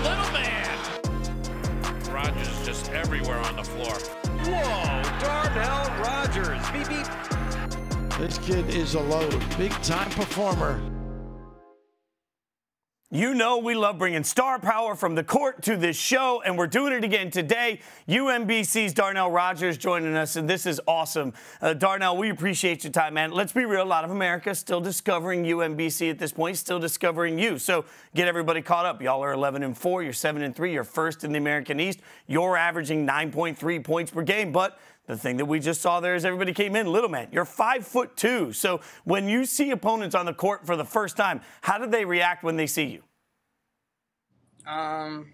little man. Rogers is just everywhere on the floor. Whoa, Darnell Rogers. Beep, beep. This kid is a load. Big-time performer. You know we love bringing star power from the court to this show, and we're doing it again today. UMBC's Darnell Rogers joining us, and this is awesome. Darnell, we appreciate your time, man. Let's be real, a lot of America still discovering UMBC at this point, still discovering you. So get everybody caught up. Y'all are 11-4, you're 7-3, you're first in the American East. You're averaging 9.3 points per game, but the thing that we just saw there is everybody came in. Little man, you're 5'2". So when you see opponents on the court for the first time, how do they react when they see you? Well,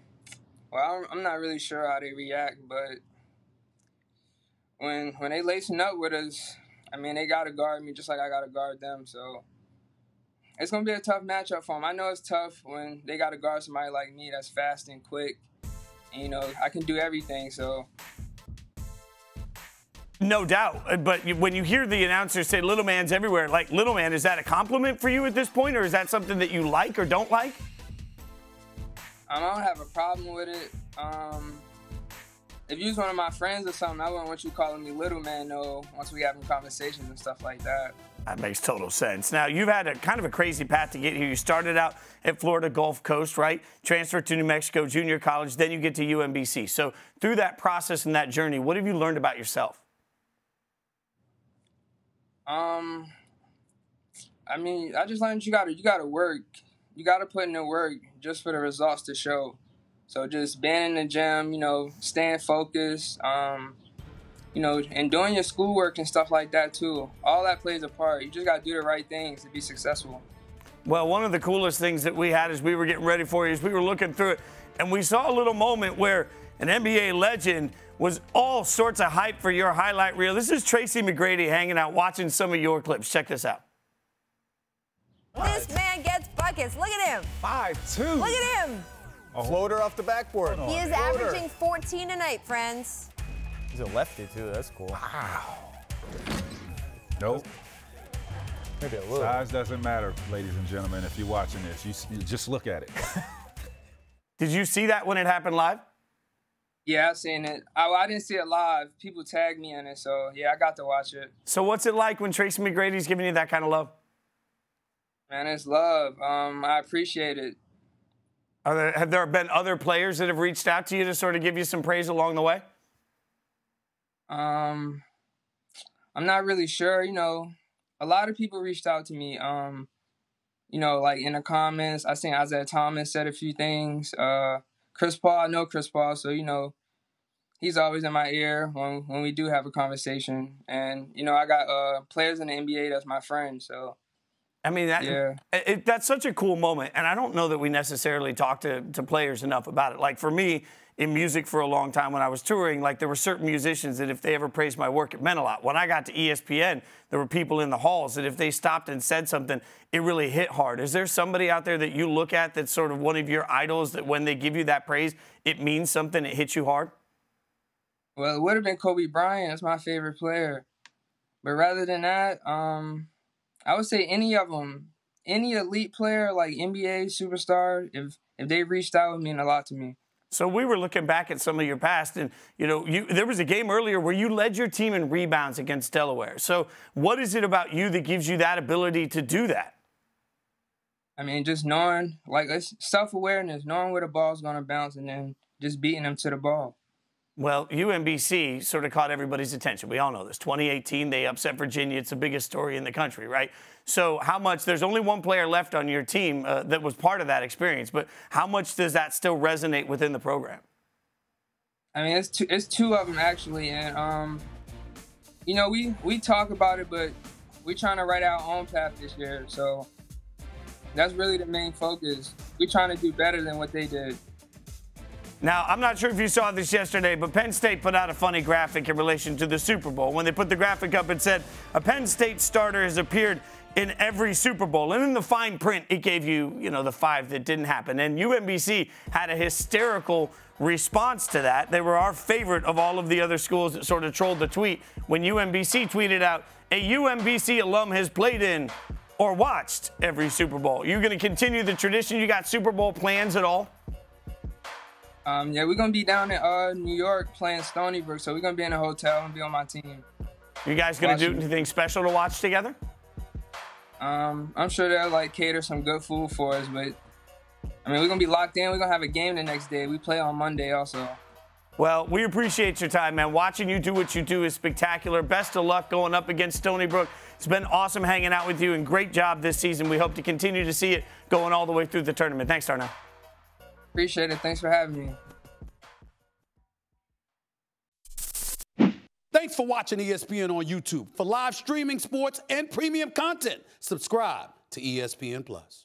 I'm not really sure how they react, but when they lacing up with us, I mean, they got to guard me just like I got to guard them. So it's going to be a tough matchup for them. I know it's tough when they got to guard somebody like me that's fast and quick. And, you know, I can do everything, so. No doubt. But when you hear the announcers say little man's everywhere, like little man, is that a compliment for you at this point, or is that something that you like or don't like? I don't have a problem with it. If you was one of my friends or something, I wouldn't want you calling me little man, though, once we having conversations and stuff like that. That makes total sense. Now, you've had a kind of a crazy path to get here. You started out at Florida Gulf Coast, right? Transferred to New Mexico Junior College, then you get to UMBC. So through that process and that journey, what have you learned about yourself? I mean, I just learned you gotta work. You gotta put in the work just for the results to show. So just being in the gym, you know, staying focused, you know, and doing your schoolwork and stuff like that too. All that plays a part. You just gotta do the right things to be successful. Well, one of the coolest things that we had as we were getting ready for you is we were looking through it, and we saw a little moment where an NBA legend was all sorts of hype for your highlight reel. This is Tracy McGrady hanging out, watching some of your clips. Check this out. This man gets buckets. Look at him. 5'2". Look at him. A floater off the backboard. He is averaging 14 a night, friends. He's a lefty, too. That's cool. Wow. Nope. Maybe a little. Size doesn't matter, ladies and gentlemen, if you're watching this. You just look at it. Did you see that when it happened live? Yeah, I've seen it. I didn't see it live. People tagged me in it, so yeah, I got to watch it. So what's it like when Tracy McGrady's giving you that kind of love? Man, it's love. I appreciate it. Have there been other players that have reached out to you to sort of give you some praise along the way? I'm not really sure. You know, a lot of people reached out to me. You know, like in the comments, I seen Isaiah Thomas said a few things. Chris Paul, I know Chris Paul, so, you know, he's always in my ear when we do have a conversation. And, you know, I got players in the NBA that's my friend, so. I mean, that's such a cool moment, and I don't know that we necessarily talk to players enough about it. Like, for me, in music for a long time when I was touring, like, there were certain musicians that if they ever praised my work, it meant a lot. When I got to ESPN, there were people in the halls that if they stopped and said something, it really hit hard. Is there somebody out there that you look at that's sort of one of your idols that when they give you that praise, it means something, it hits you hard? Well, it would have been Kobe Bryant. That's my favorite player. But rather than that, I would say any of them, any elite player like NBA superstar, if they reached out, it would mean a lot to me. So we were looking back at some of your past, and you know, there was a game earlier where you led your team in rebounds against Delaware. So what is it about you that gives you that ability to do that? I mean, just knowing, like, it's self-awareness, knowing where the ball's going to bounce and then just beating them to the ball. Well, UMBC sort of caught everybody's attention. We all know this. 2018, they upset Virginia. It's the biggest story in the country, right? So how much – there's only one player left on your team that was part of that experience, but how much does that still resonate within the program? I mean, it's two of them, actually. And, you know, we talk about it, but we're trying to write our own path this year. So that's really the main focus. We're trying to do better than what they did. Now, I'm not sure if you saw this yesterday, but Penn State put out a funny graphic in relation to the Super Bowl. When they put the graphic up, it said, a Penn State starter has appeared in every Super Bowl. And in the fine print, it gave you, you know, the 5 that didn't happen. And UMBC had a hysterical response to that. They were our favorite of all of the other schools that sort of trolled the tweet when UMBC tweeted out, a UMBC alum has played in or watched every Super Bowl. You're going to continue the tradition? You got Super Bowl plans at all? Yeah, we're going to be down in New York playing Stony Brook, so we're going to be in a hotel and be on my team. You guys going to do anything special to watch together? I'm sure they'll, like, cater some good food for us, but, I mean, we're going to be locked in. We're going to have a game the next day. We play on Monday also. Well, we appreciate your time, man. Watching you do what you do is spectacular. Best of luck going up against Stony Brook. It's been awesome hanging out with you, and great job this season. We hope to continue to see it going all the way through the tournament. Thanks, Darnell. Appreciate it. Thanks for having me. Thanks for watching ESPN on YouTube. For live streaming, sports, and premium content, subscribe to ESPN+.